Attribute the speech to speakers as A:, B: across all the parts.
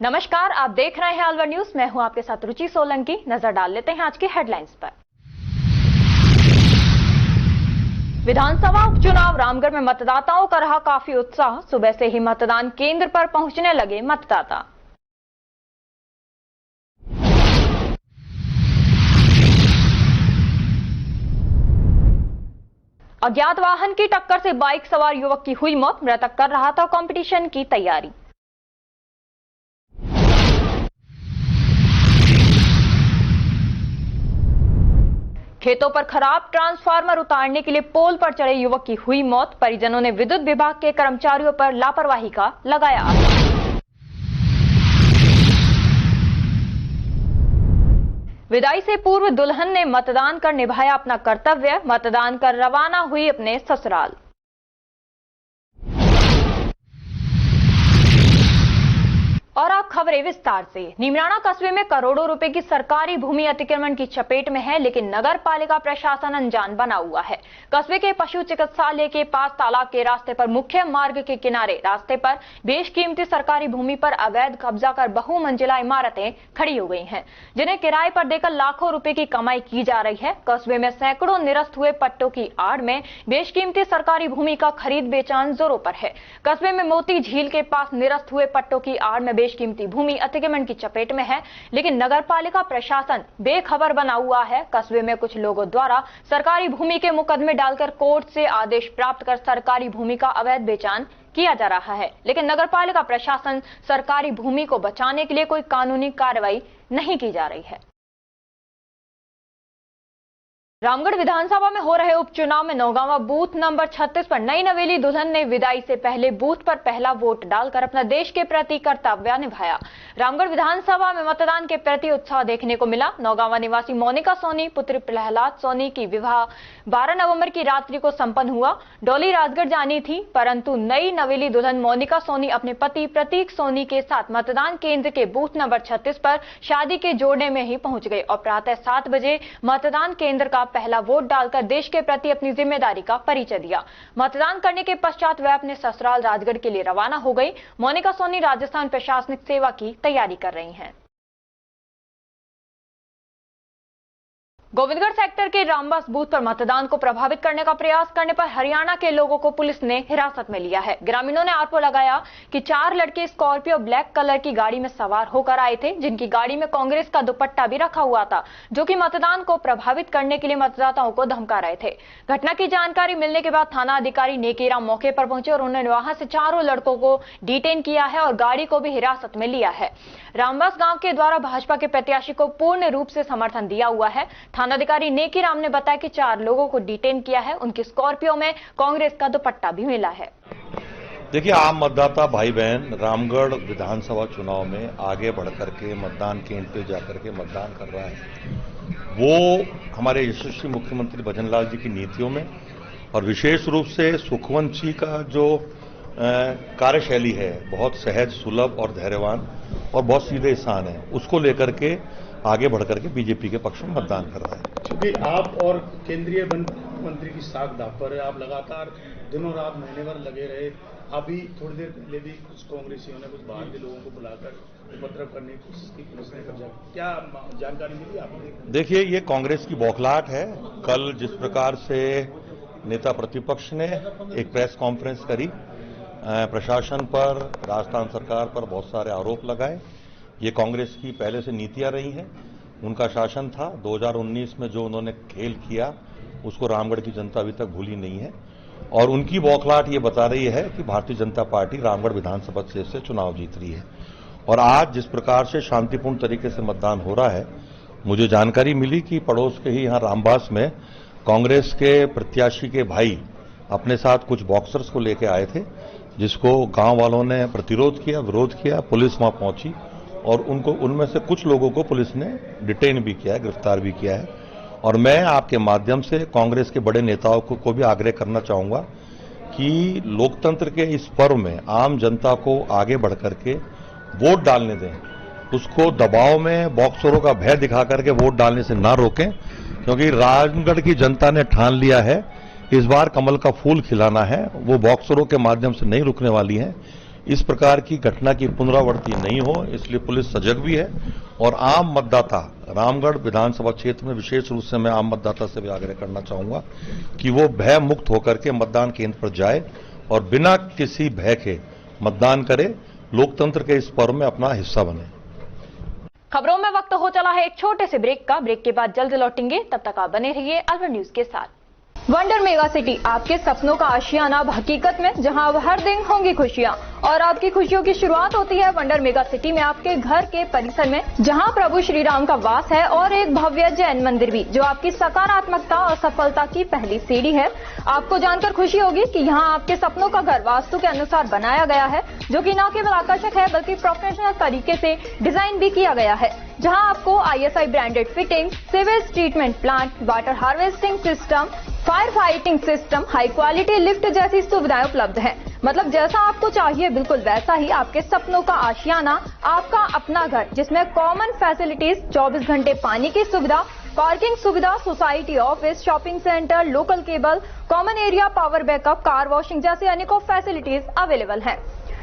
A: नमस्कार, आप देख रहे हैं अलवर न्यूज। मैं हूं आपके साथ रुचि सोलंकी। नजर डाल लेते हैं आज की हेडलाइंस पर। विधानसभा उपचुनाव रामगढ़ में मतदाताओं का रहा काफी उत्साह। सुबह से ही मतदान केंद्र पर पहुंचने लगे मतदाता। अज्ञात वाहन की टक्कर से बाइक सवार युवक की हुई मौत। मृतक कर रहा था कंपटीशन की तैयारी। खेतों पर खराब ट्रांसफार्मर उतारने के लिए पोल पर चढ़े युवक की हुई मौत। परिजनों ने विद्युत विभाग के कर्मचारियों पर लापरवाही का लगाया आरोप। विदाई से पूर्व दुल्हन ने मतदान कर निभाया अपना कर्तव्य। मतदान कर रवाना हुई अपने ससुराल। और अब खबरें विस्तार से। नीमराणा कस्बे में करोड़ों रुपए की सरकारी भूमि अतिक्रमण की चपेट में है, लेकिन नगर पालिका प्रशासन अनजान बना हुआ है। कस्बे के पशु चिकित्सालय के पास तालाब के रास्ते पर मुख्य मार्ग के किनारे रास्ते पर बेशकीमती सरकारी भूमि पर अवैध कब्जा कर बहुमंजिला इमारतें खड़ी हो गई हैं, जिन्हें किराए पर देकर लाखों रुपए की कमाई की जा रही है। कस्बे में सैकड़ों निरस्त हुए पट्टों की आड़ में बेशकीमती सरकारी भूमि का खरीद बेचान जोरों पर है। कस्बे में मोती झील के पास निरस्त हुए पट्टों की आड़ में कीमती भूमि अतिक्रमण की चपेट में है, लेकिन नगरपालिका प्रशासन बेखबर बना हुआ है। कस्बे में कुछ लोगों द्वारा सरकारी भूमि के मुकदमे डालकर कोर्ट से आदेश प्राप्त कर सरकारी भूमि का अवैध बेचान किया जा रहा है, लेकिन नगरपालिका प्रशासन सरकारी भूमि को बचाने के लिए कोई कानूनी कार्रवाई नहीं की जा रही है। रामगढ़ विधानसभा में हो रहे उपचुनाव में नौगांवा बूथ नंबर 36 पर नई नवेली दुल्हन ने विदाई से पहले बूथ पर पहला वोट डालकर अपना देश के प्रति कर्तव्य निभाया। रामगढ़ विधानसभा में मतदान के प्रति उत्साह देखने को मिला। नौगांवा निवासी मोनिका सोनी पुत्र प्रहलाद सोनी की विवाह 12 नवंबर की रात्रि को संपन्न हुआ। डोली राजगढ़ जानी थी, परंतु नई नवेली दुल्हन मोनिका सोनी अपने पति प्रतीक सोनी के साथ मतदान केंद्र के बूथ नंबर 36 पर शादी के जोड़े में ही पहुंच गई और प्रातः 7 बजे मतदान केंद्र का पहला वोट डालकर देश के प्रति अपनी जिम्मेदारी का परिचय दिया। मतदान करने के पश्चात वह अपने ससुराल राजगढ़ के लिए रवाना हो गई। मोनिका सोनी राजस्थान प्रशासनिक सेवा की तैयारी कर रही हैं। गोविंदगढ़ सेक्टर के रामबास बूथ पर मतदान को प्रभावित करने का प्रयास करने पर हरियाणा के लोगों को पुलिस ने हिरासत में लिया है। ग्रामीणों ने आरोप लगाया कि 4 लड़के स्कॉर्पियो ब्लैक कलर की गाड़ी में सवार होकर आए थे, जिनकी गाड़ी में कांग्रेस का दुपट्टा भी रखा हुआ था, जो कि मतदान को प्रभावित करने के लिए मतदाताओं को धमका रहे थे। घटना की जानकारी मिलने के बाद थाना अधिकारी नेकीराम मौके पर पहुंचे और उन्होंने वहां से 4 लड़कों को डिटेन किया है और गाड़ी को भी हिरासत में लिया है। रामबास गांव के द्वारा भाजपा के प्रत्याशी को पूर्ण रूप से समर्थन दिया हुआ है। थानाधिकारी नेकीराम ने बताया कि 4 लोगों को डिटेन किया है। उनकी स्कॉर्पियो में कांग्रेस का दुपट्टा भी मिला है।
B: देखिए, आम मतदाता भाई बहन रामगढ़ विधानसभा चुनाव में आगे बढ़कर के मतदान केंद्र पे जाकर के मतदान कर रहा है। वो हमारे यशस्वी मुख्यमंत्री भजनलाल जी की नीतियों में और विशेष रूप से सुखवंत जी का जो कार्यशैली है, बहुत सहज सुलभ और धैर्यवान और बहुत सीधे इंसान है, उसको लेकर के आगे बढ़कर के बीजेपी के पक्ष में मतदान कर रहा है।
C: क्योंकि आप और केंद्रीय मंत्री की साख दाव पर आप लगातार दिनों रात महीने भर लगे रहे। अभी थोड़ी देर पहले भी कुछ कांग्रेसियों ने कुछ बाहर के लोगों को बुलाकर उपद्रव करने की कोशिश की, पुलिस ने कब्जा। क्या जानकारी मिली आपको?
B: देखिए, ये कांग्रेस की बौखलाहट है। कल जिस प्रकार से नेता प्रतिपक्ष ने एक प्रेस कॉन्फ्रेंस करी, प्रशासन पर, राजस्थान सरकार पर बहुत सारे आरोप लगाए, ये कांग्रेस की पहले से नीतियां रही हैं। उनका शासन था। 2019 में जो उन्होंने खेल किया उसको रामगढ़ की जनता अभी तक भूली नहीं है और उनकी बौखलाहट ये बता रही है कि भारतीय जनता पार्टी रामगढ़ विधानसभा सीट से चुनाव जीत रही है। और आज जिस प्रकार से शांतिपूर्ण तरीके से मतदान हो रहा है, मुझे जानकारी मिली कि पड़ोस के ही यहाँ रामबास में कांग्रेस के प्रत्याशी के भाई अपने साथ कुछ बॉक्सर्स को लेकर आए थे, जिसको गांव वालों ने प्रतिरोध किया, विरोध किया। पुलिस वहां पहुंची और उनमें से कुछ लोगों को पुलिस ने डिटेन भी किया है, गिरफ्तार भी किया है। और मैं आपके माध्यम से कांग्रेस के बड़े नेताओं को भी आग्रह करना चाहूंगा कि लोकतंत्र के इस पर्व में आम जनता को आगे बढ़कर के वोट डालने दें। उसको दबाव में बॉक्सरों का भय दिखा करके वोट डालने से ना रोकें, क्योंकि रामगढ़ की जनता ने ठान लिया है इस बार कमल का फूल खिलाना है। वो बॉक्सरों के माध्यम से नहीं रुकने वाली है। इस प्रकार की घटना की पुनरावृत्ति नहीं हो, इसलिए पुलिस सजग भी है। और आम मतदाता, रामगढ़ विधानसभा क्षेत्र में विशेष रूप से मैं आम मतदाता से भी आग्रह करना चाहूंगा कि वो भय मुक्त होकर के मतदान केंद्र पर जाए और बिना किसी भय के मतदान करे, लोकतंत्र के इस पर्व में अपना हिस्सा बने।
A: खबरों में वक्त हो चला है एक छोटे से ब्रेक का। ब्रेक के बाद जल्द लौटेंगे, तब तक आप बने रहिए अलवर न्यूज के साथ। वंडर मेगा सिटी, आपके सपनों का आशियाना अब हकीकत में, जहां अब हर दिन होंगी खुशियां। और आपकी खुशियों की शुरुआत होती है वंडर मेगा सिटी में, आपके घर के परिसर में, जहां प्रभु श्री राम का वास है और एक भव्य जैन मंदिर भी, जो आपकी सकारात्मकता और सफलता की पहली सीढ़ी है। आपको जानकर खुशी होगी कि यहाँ आपके सपनों का घर वास्तु के अनुसार बनाया गया है, जो कि न केवल आकर्षक है बल्कि प्रोफेशनल तरीके से डिजाइन भी किया गया है, जहां आपको ISI branded fitting, sewage treatment plant, water harvesting system, fire fighting system, high quality lift जैसी सुविधाएं उपलब्ध हैं। मतलब जैसा आपको चाहिए बिल्कुल वैसा ही आपके सपनों का आशियाना, आपका अपना घर, जिसमें कॉमन फैसिलिटीज, 24 घंटे पानी की सुविधा, पार्किंग सुविधा, society office, shopping centre, local cable, common area, power backup, car washing जैसे अनेकों फैसिलिटीज अवेलेबल हैं।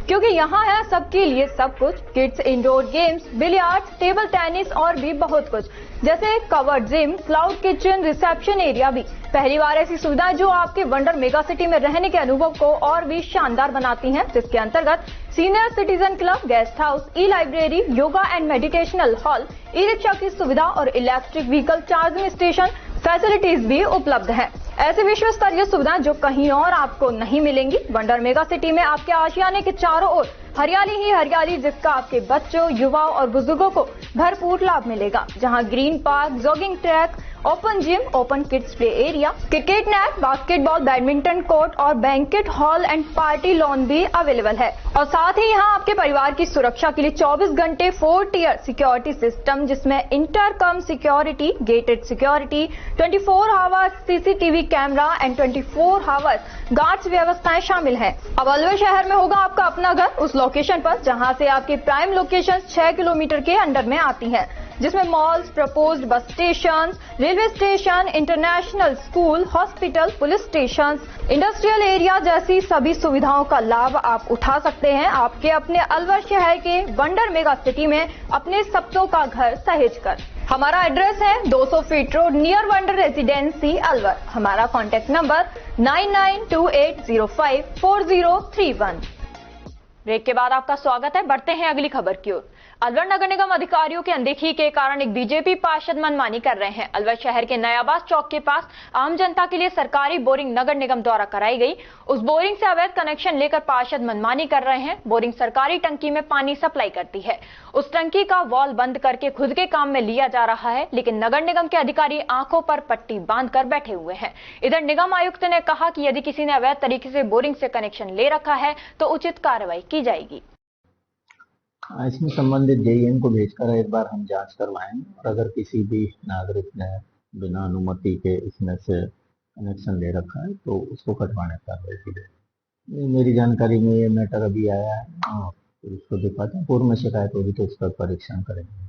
A: क्योंकि यहाँ है सबके लिए सब कुछ, kids indoor games, billiards, table tennis और भी बहुत कुछ, जैसे covered gym, cloud kitchen, reception area भी। पहली बार ऐसी सुविधाएं जो आपके वंडर मेगा सिटी में रहने के अनुभव को और भी शानदार बनाती हैं, जिसके अंतर्गत senior citizen club, guest house, E library, yoga and meditational hall, e rickshaw की सुविधा और electric vehicle charging station facilities भी उपलब्ध हैं। ऐसी विश्व स्तरीय सुविधाएं जो कहीं और आपको नहीं मिलेंगी। वंडर मेगा सिटी में आपके आशियाने के चारों ओर हरियाली ही हरियाली, जिसका आपके बच्चों, युवाओं और बुजुर्गों को भरपूर लाभ मिलेगा, जहां green park, jogging track, open gym, open kids play area, cricket net, basketball, badminton court और banquet hall and party lawn भी अवेलेबल है। और साथ ही यहाँ आपके परिवार की सुरक्षा के लिए 24 घंटे 4 टियर सिक्योरिटी सिस्टम, जिसमें intercom security, gated security, 24 hours CCTV camera and 24 hours guards व्यवस्थाएं शामिल हैं। अब अलवर शहर में होगा आपका अपना घर, उस लोकेशन पर जहां से आपकी प्राइम लोकेशन 6 किलोमीटर के अंडर में आती है, जिसमें malls, proposed bus station, railway station, international school, hospital, police station, industrial area जैसी सभी सुविधाओं का लाभ आप उठा सकते हैं आपके अपने अलवर शहर के वंडर मेगा सिटी में, अपने सपनों का घर सहेज कर। हमारा एड्रेस है 200 feet road, near wonder residency, Alwar. हमारा कॉन्टैक्ट नंबर 9928054031। ब्रेक के बाद आपका स्वागत है। बढ़ते हैं अगली खबर की ओर। अलवर नगर निगम अधिकारियों की अनदेखी के कारण एक बीजेपी पार्षद मनमानी कर रहे हैं। अलवर शहर के नयाबाद चौक के पास आम जनता के लिए सरकारी बोरिंग नगर निगम द्वारा कराई गई, उस बोरिंग से अवैध कनेक्शन लेकर पार्षद मनमानी कर रहे हैं। बोरिंग सरकारी टंकी में पानी सप्लाई करती है, उस टंकी का वॉल बंद करके खुद के काम में लिया जा रहा है, लेकिन नगर निगम के अधिकारी आंखों पर पट्टी बांधकर बैठे हुए हैं। इधर निगम आयुक्त ने कहा कि यदि किसी ने अवैध तरीके से बोरिंग से कनेक्शन ले रखा है तो उचित कार्रवाई की जाएगी।
D: इसमें संबंधित JN को भेजकर एक बार हम जांच करवाएंगे और अगर किसी भी नागरिक ने बिना अनुमति के इसमें से कनेक्शन ले रखा है तो उसको कटवाने का कार्रवाई की जाएगी। मेरी जानकारी में ये मैटर अभी आया है, तो उसको दिखाते हैं, पूर्व में शिकायत होगी तो उसका परीक्षण करेंगे।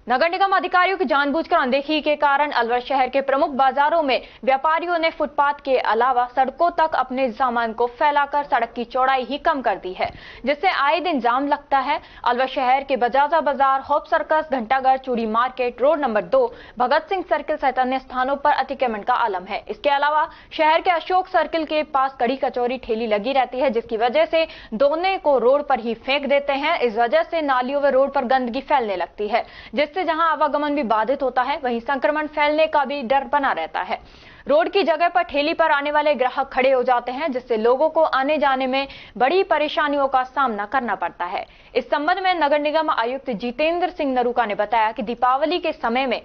A: नगर निगम अधिकारियों की जानबूझकर अनदेखी के कारण अलवर शहर के प्रमुख बाजारों में व्यापारियों ने फुटपाथ के अलावा सड़कों तक अपने सामान को फैलाकर सड़क की चौड़ाई ही कम कर दी है, जिससे आए दिन जाम लगता है। अलवर शहर के बजाजा बाजार, होप सर्कस, घंटाघर, चूड़ी market, road number 2, Bhagat Singh circle सहित अन्य स्थानों पर अतिक्रमण का आलम है। इसके अलावा शहर के अशोक सर्किल के पास कड़ी कचौरी ठेली लगी रहती है, जिसकी वजह से दोनों को रोड पर ही फेंक देते हैं। इस वजह से नालियों व रोड पर गंदगी फैलने लगती है, जिससे जहां आवागमन भी बाधित होता है, वहीं संक्रमण फैलने का भी डर बना रहता है। रोड की जगह पर ठेली पर आने वाले ग्राहक खड़े हो जाते हैं, जिससे लोगों को आने जाने में बड़ी परेशानियों का सामना करना पड़ता है। इस संबंध में नगर निगम आयुक्त जितेंद्र सिंह नरूका ने बताया कि दीपावली के समय में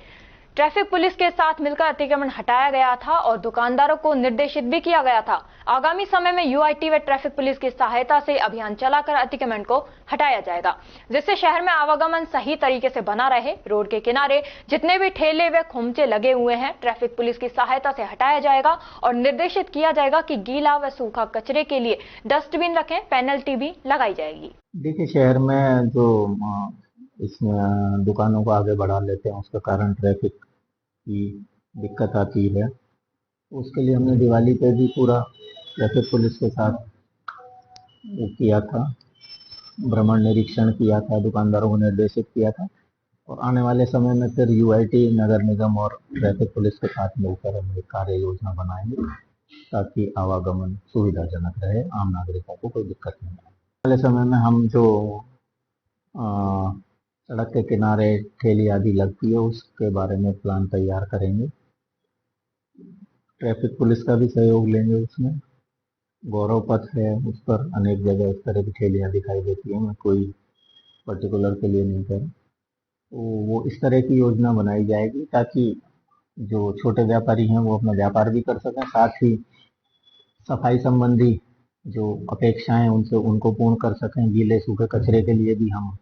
A: ट्रैफिक पुलिस के साथ मिलकर अतिक्रमण हटाया गया था और दुकानदारों को निर्देशित भी किया गया था। आगामी समय में UIT व ट्रैफिक पुलिस की सहायता से अभियान चलाकर अतिक्रमण को हटाया जाएगा, जिससे शहर में आवागमन सही तरीके से बना रहे। रोड के किनारे जितने भी ठेले व खुमचे लगे हुए हैं, ट्रैफिक पुलिस की सहायता से हटाया जाएगा और निर्देशित किया जाएगा कि गीला व सूखा कचरे के लिए डस्टबिन रखें, पेनल्टी भी लगाई जाएगी।
D: देखिए, शहर में जो इसमें दुकानों को आगे बढ़ा लेते हैं उसके कारण ट्रैफिक की दिक्कत आती है। उसके लिए हमने दिवाली पे भी पूरा ट्रैफिक पुलिस के साथ किया था भ्रमण निरीक्षण किया था, दुकानदारों को निर्देशित किया था और आने वाले समय में फिर यूआईटी, नगर निगम और ट्रैफिक पुलिस के साथ मिलकर हम एक कार्य योजना बनाएंगे ताकि आवागमन सुविधाजनक रहे, आम नागरिकों को कोई दिक्कत नहीं आए। वाले समय में हम जो सड़क के किनारे ठेली आदि लगती है उसके बारे में प्लान तैयार करेंगे। ट्रैफिक पुलिस का भी सहयोग लेंगे उसमें। गौरव पथ है, उस पर अनेक जगह इस तरह की ठेलियाँ दिखाई देती हैं, मैं कोई पर्टिकुलर के लिए नहीं करूँ, तो वो इस तरह की योजना बनाई जाएगी ताकि जो छोटे व्यापारी हैं वो अपना व्यापार भी कर सकें, साथ ही सफाई संबंधी जो अपेक्षाएं उनसे उनको पूर्ण कर सकें। गीले सूखे कचरे के लिए भी हम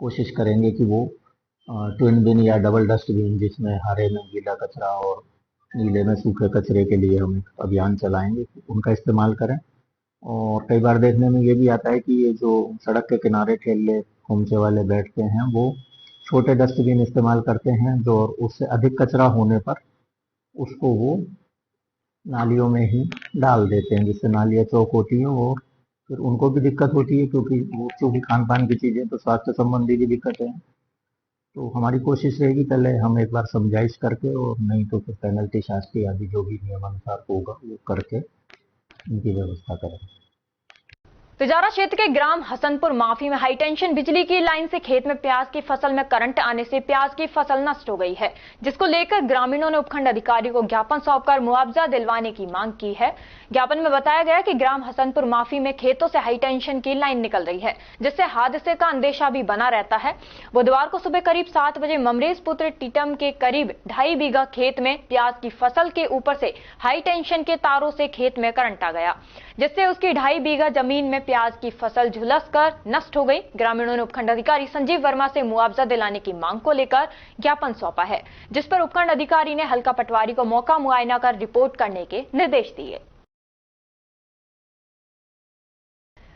D: कोशिश करेंगे कि वो ट्विन बिन या डबल डस्टबिन, जिसमें हरे में गीला कचरा और नीले में सूखे कचरे के लिए हम एक अभियान चलाएंगे, उनका इस्तेमाल करें। और कई बार देखने में ये भी आता है कि ये जो सड़क के किनारे ठेले खोमचे वाले बैठते हैं वो छोटे डस्टबिन इस्तेमाल करते हैं, जो उससे अधिक कचरा होने पर उसको वो नालियों में ही डाल देते हैं, जिससे नालियाँ चौक होती है और फिर उनको भी दिक्कत होती है, क्योंकि वो चूंकि खान पान की चीज़ें तो स्वास्थ्य संबंधी भी दिक्कतें हैं। तो हमारी कोशिश रहेगी पहले हम एक बार समझाइश करके और नहीं तो फिर पेनल्टी, शास्ति आदि जो भी नियमानुसार होगा वो करके इनकी व्यवस्था करें।
A: तिजारा क्षेत्र के ग्राम हसनपुर माफी में हाई टेंशन बिजली की लाइन से खेत में प्याज की फसल में करंट आने से प्याज की फसल नष्ट हो गई है, जिसको लेकर ग्रामीणों ने उपखंड अधिकारी को ज्ञापन सौंपकर मुआवजा दिलवाने की मांग की है। ज्ञापन में बताया गया कि ग्राम हसनपुर माफी में खेतों से हाई टेंशन की लाइन निकल रही है, जिससे हादसे का अंदेशा भी बना रहता है। बुधवार को सुबह करीब 7 बजे ममरेज पुत्र टीटम के करीब 2.5 बीघा खेत में प्याज की फसल के ऊपर से हाई टेंशन के तारों से खेत में करंट आ गया, जिससे उसकी 2.5 बीघा जमीन में प्याज की फसल झुलसकर नष्ट हो गई। ग्रामीणों ने उपखंड अधिकारी संजीव वर्मा से मुआवजा दिलाने की मांग को लेकर ज्ञापन सौंपा है, जिस पर उपखंड अधिकारी ने हल्का पटवारी को मौका मुआयना कर रिपोर्ट करने के निर्देश दिए।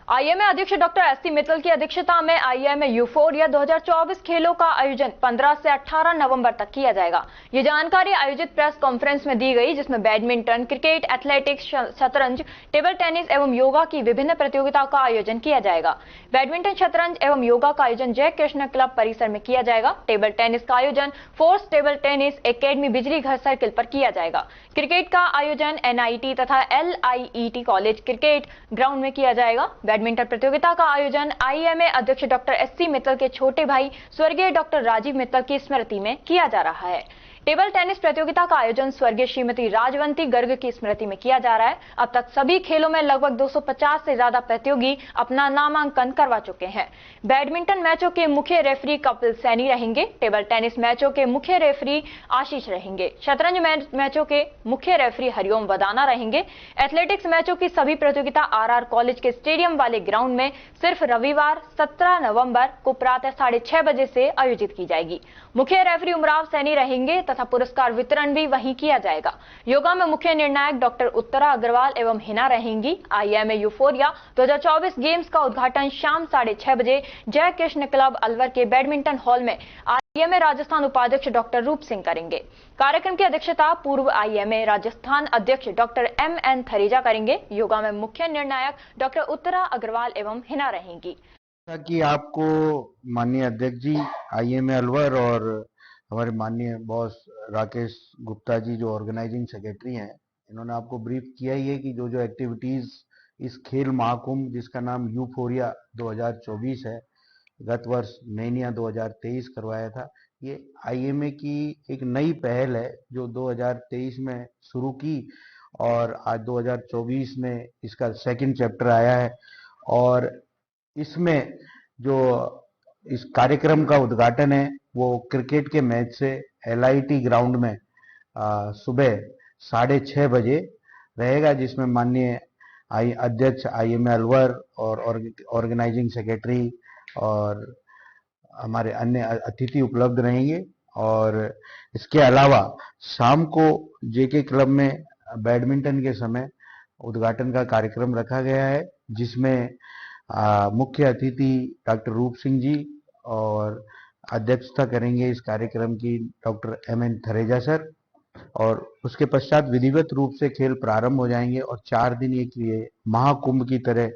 A: आईएमए अध्यक्ष डॉक्टर एससी मित्तल की अध्यक्षता में आईएमए यूफोरिया 2024 खेलों का आयोजन 15 से 18 नवंबर तक किया जाएगा। ये जानकारी आयोजित प्रेस कॉन्फ्रेंस में दी गई, जिसमें बैडमिंटन, क्रिकेट, एथलेटिक्स, शतरंज, टेबल टेनिस एवं योगा की विभिन्न प्रतियोगिताओं का आयोजन किया जाएगा। बैडमिंटन, शतरंज एवं योगा का आयोजन जय कृष्ण क्लब परिसर में किया जाएगा। टेबल टेनिस का आयोजन फोर्स टेबल टेनिस एकेडमी बिजली घर सर्किल पर किया जाएगा। क्रिकेट का आयोजन एनआईटी तथा एलआईईटी कॉलेज क्रिकेट ग्राउंड में किया जाएगा। बैडमिंटन प्रतियोगिता का आयोजन आईएमए अध्यक्ष डॉक्टर एससी मित्तल के छोटे भाई स्वर्गीय डॉक्टर राजीव मित्तल की स्मृति में किया जा रहा है। टेबल टेनिस प्रतियोगिता का आयोजन स्वर्गीय श्रीमती राजवंती गर्ग की स्मृति में किया जा रहा है। अब तक सभी खेलों में लगभग 250 से ज्यादा प्रतियोगी अपना नामांकन करवा चुके हैं। बैडमिंटन मैचों के मुख्य रेफरी कपिल सैनी रहेंगे। टेबल टेनिस मैचों के मुख्य रेफरी आशीष रहेंगे। शतरंज मैचों के मुख्य रेफरी हरिओम वदाना रहेंगे। एथलेटिक्स मैचों की सभी प्रतियोगिता आरआर कॉलेज के स्टेडियम वाले ग्राउंड में सिर्फ रविवार 17 नवंबर को प्रातः 6:30 बजे से आयोजित की जाएगी। मुख्य रेफरी उमराव सैनी रहेंगे तथा पुरस्कार वितरण भी वहीं किया जाएगा। योगा में मुख्य निर्णायक डॉक्टर उत्तरा अग्रवाल एवं हिना रहेंगी। आईएमए यूफोरिया 2024 गेम्स का उद्घाटन शाम 6:30 बजे जय कृष्ण क्लब अलवर के बैडमिंटन हॉल में आईएमए राजस्थान उपाध्यक्ष डॉक्टर रूप सिंह करेंगे। कार्यक्रम की अध्यक्षता पूर्व आईएमए राजस्थान अध्यक्ष डॉक्टर एमएन थरेजा करेंगे। योगा में मुख्य निर्णायक डॉक्टर उत्तरा अग्रवाल एवं हिना रहेंगी।
E: कि आपको माननीय अध्यक्ष जी आईएमए अलवर और हमारे माननीय बॉस राकेश गुप्ता जी जो ऑर्गेनाइजिंग सेक्रेटरी हैं, इन्होंने आपको ब्रीफ किया ही है कि जो जो एक्टिविटीज इस खेल महाकुंभ जिसका नाम यूफोरिया 2024 है, गत वर्ष मैनिया 2023 करवाया था, ये आईएमए की एक नई पहल है जो 2023 में शुरू की और आज 2024 में इसका सेकंड चैप्टर आया है। और इसमें जो इस कार्यक्रम का उद्घाटन है वो क्रिकेट के मैच से एलआईटी ग्राउंड में सुबह 6:30 बजे रहेगा, जिसमें माननीय अध्यक्ष आईएमए अलवर और ऑर्गेनाइजिंग सेक्रेटरी और हमारे अन्य अतिथि उपलब्ध रहेंगे। और इसके अलावा शाम को जेके क्लब में बैडमिंटन के समय उद्घाटन का कार्यक्रम रखा गया है, जिसमें मुख्य अतिथि डॉक्टर रूप सिंह जी और अध्यक्षता करेंगे इस कार्यक्रम की डॉक्टर एमएन थरेजा सर। और उसके पश्चात विधिवत रूप से खेल प्रारंभ हो जाएंगे और 4 दिन ये महाकुंभ की तरह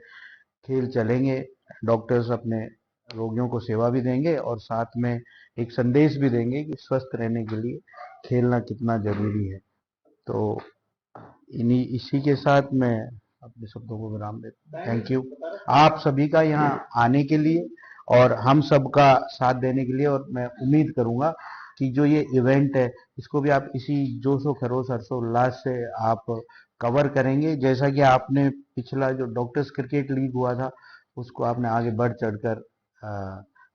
E: खेल चलेंगे। डॉक्टर्स अपने रोगियों को सेवा भी देंगे और साथ में एक संदेश भी देंगे कि स्वस्थ रहने के लिए खेलना कितना जरूरी है। तो इसी के साथ मैं अपने शब्दों को विराम देता हूँ। थैंक यू आप सभी का यहाँ आने के लिए और हम सबका साथ देने के लिए, और मैं उम्मीद करूंगा कि जो ये इवेंट है इसको भी आप इसी जोशो खरोश हर्षोल्लास से आप कवर करेंगे, जैसा कि आपने पिछला जो डॉक्टर्स क्रिकेट लीग हुआ था उसको आपने आगे बढ़ चढ़कर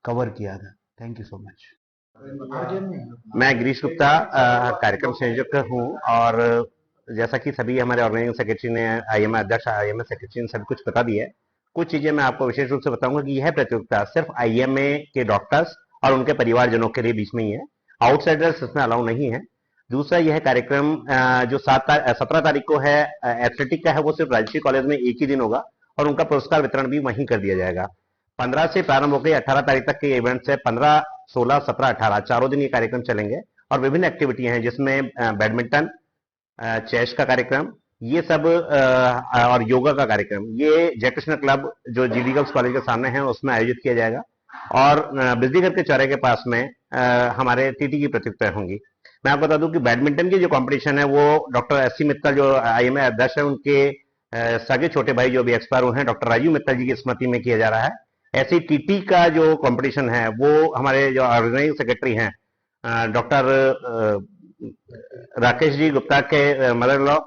E: कवर किया था। Thank you so much.
F: मैं गिरीश गुप्ता कार्यक्रम संयोजक हूँ, और जैसा कि सभी हमारे ऑर्गेनाइजिंग सेक्रेटरी ने, आईएमए अध्यक्ष, आईएमए सेक्रेटरी ने सब कुछ बता दिया है। कुछ चीजें मैं आपको विशेष रूप से बताऊंगा कि यह प्रतियोगिता सिर्फ आईएमए के डॉक्टर्स और उनके परिवारजनों के लिए बीच में ही है, आउटसाइडर्स इसमें अलाउ नहीं है। दूसरा, यह कार्यक्रम जो 17 तारीख को है एथलेटिक का है, वो सिर्फ राजश्री कॉलेज में एक ही दिन होगा और उनका पुरस्कार वितरण भी वहीं कर दिया जाएगा। 15 से प्रारंभ होकर 18 तारीख तक के इवेंट्स है। 15, 16, 17, 18 चारों दिन ये कार्यक्रम चलेंगे और विभिन्न एक्टिविटी हैं जिसमें बैडमिंटन, चेस का कार्यक्रम, ये सब और योगा का कार्यक्रम, ये जयकृष्ण क्लब जो जीडी गर्ल्स कॉलेज के सामने है उसमें आयोजित किया जाएगा। और बिजलीघर के चौराहे के पास में हमारे टीटी की प्रतियोगिताएं होंगी। मैं आपको बता दूं कि बैडमिंटन की जो कंपटीशन है वो डॉक्टर एस सी मित्तल जो आईएमए अध्यक्ष है उनके सगे छोटे भाई जो अभी एक्सपायर हुए हैं डॉक्टर राजीव मित्तल जी की स्मृति में किया जा रहा है। ऐसी टीटी का जो कंपटीशन है वो हमारे जो ऑर्गेनाइजिंग सेक्रेटरी हैं डॉक्टर राकेश जी गुप्ता के मदर लॉ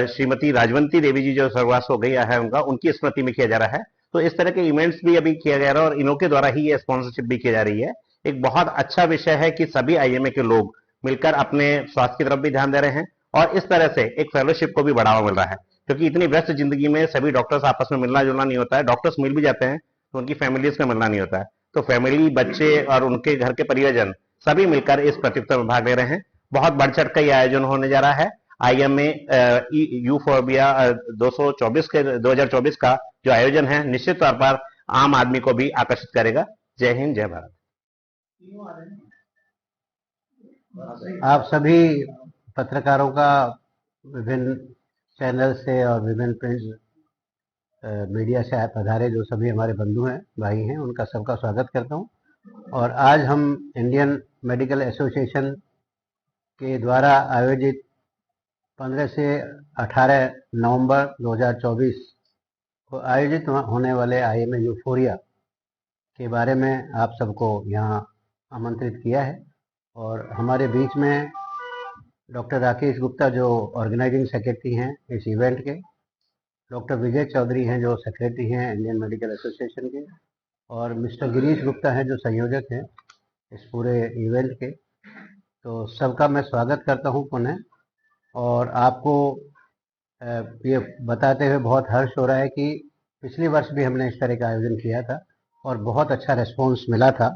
F: श्रीमती राजवंती देवी जी जो स्वर्गवास हो गई है उनकी स्मृति में किया जा रहा है। तो इस तरह के इवेंट्स भी अभी किया जा रहा है और इन्हों के द्वारा ही ये स्पॉन्सरशिप भी की जा रही है। एक बहुत अच्छा विषय है कि सभी आईएमए के लोग मिलकर अपने स्वास्थ्य की तरफ भी ध्यान दे रहे हैं और इस तरह से एक फेलोशिप को भी बढ़ावा मिल रहा है, क्योंकि इतनी व्यस्त जिंदगी में सभी डॉक्टर्स आपस में मिलना जुलना नहीं होता है। डॉक्टर्स मिल भी जाते हैं तो उनकी फैमिलीज का मिलना नहीं होता है, तो फैमिली, बच्चे और उनके घर के परिवारजन सभी मिलकर इस प्रतियोगिता में भाग ले रहे हैं। बहुत बढ़ चढ़ कर यह आयोजन होने जा रहा है। आईएमए यूफोबिया 2024 का जो आयोजन है निश्चित तौर पर आम आदमी को भी आकर्षित करेगा। जय हिंद, जय भारत।
G: आप सभी पत्रकारों का विभिन्न चैनल से और विभिन्न प्रिंट मीडिया से आप पधारे जो सभी हमारे बंधु हैं, भाई हैं, उनका सबका स्वागत करता हूं। और आज हम इंडियन मेडिकल एसोसिएशन के द्वारा आयोजित 15 से 18 नवंबर 2024 को आयोजित होने वाले आईएमए यूफोरिया के बारे में आप सबको यहाँ आमंत्रित किया है। और हमारे बीच में डॉक्टर राकेश गुप्ता जो ऑर्गेनाइजिंग सेक्रेटरी हैं इस इवेंट के, डॉक्टर विजय चौधरी हैं जो सेक्रेटरी हैं इंडियन मेडिकल एसोसिएशन के, और मिस्टर गिरीश गुप्ता हैं जो संयोजक हैं इस पूरे इवेंट के। तो सबका मैं स्वागत करता हूं पुनः। और आपको ये बताते हुए बहुत हर्ष हो रहा है कि पिछले वर्ष भी हमने इस तरह का आयोजन किया था और बहुत अच्छा रिस्पॉन्स मिला था।